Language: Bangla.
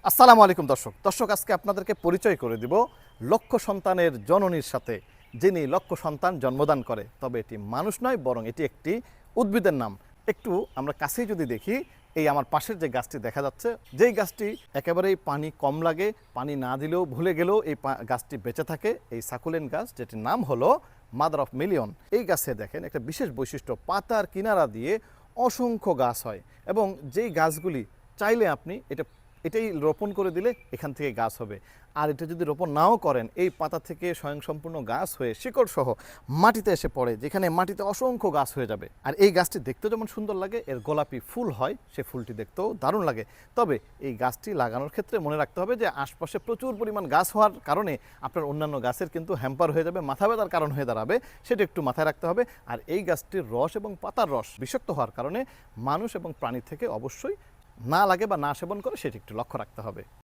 আসসালামু আলাইকুম দর্শক আজকে আপনাদেরকে পরিচয় করে দিব লক্ষ সন্তানের জননীর সাথে, যিনি লক্ষ সন্তান জন্মদান করে। তবে এটি মানুষ নয়, বরং এটি একটি উদ্ভিদের নাম। একটু আমরা কাছেই যদি দেখি, এই আমার পাশের যে গাছটি দেখা যাচ্ছে, যেই গাছটি একেবারেই পানি কম লাগে, পানি না দিলেও ভুলে গেলেও এই গাছটি বেঁচে থাকে, এই সাকুলেন্ট গাছ, যেটির নাম হলো মাদার অফ মিলিয়ন। এই গাছে দেখেন একটা বিশেষ বৈশিষ্ট্য, পাতার কিনারা দিয়ে অসংখ্য গাছ হয় এবং যেই গাছগুলি চাইলে আপনি এটাই রোপণ করে দিলে এখান থেকে গাছ হবে। আর এটা যদি রোপণ নাও করেন, এই পাতা থেকে স্বয়ংসম্পূর্ণ গাছ হয়ে শিকড় সহ মাটিতে এসে পড়ে, যেখানে মাটিতে অসংখ্য গাছ হয়ে যাবে। আর এই গাছটি দেখতেও যেমন সুন্দর লাগে, এর গোলাপি ফুল হয়, সে ফুলটি দেখতেও দারুণ লাগে। তবে এই গাছটি লাগানোর ক্ষেত্রে মনে রাখতে হবে যে আশপাশে প্রচুর পরিমাণ গাছ হওয়ার কারণে আপনার অন্যান্য গাছের কিন্তু হ্যাম্পার হয়ে যাবে, মাথা ব্যথার কারণ হয়ে দাঁড়াবে, সেটা একটু মাথায় রাখতে হবে। আর এই গাছটির রস এবং পাতার রস বিষাক্ত হওয়ার কারণে মানুষ এবং প্রাণী থেকে অবশ্যই না লাগে বা না সেবন করে, সেটি একটু লক্ষ্য রাখতে হবে।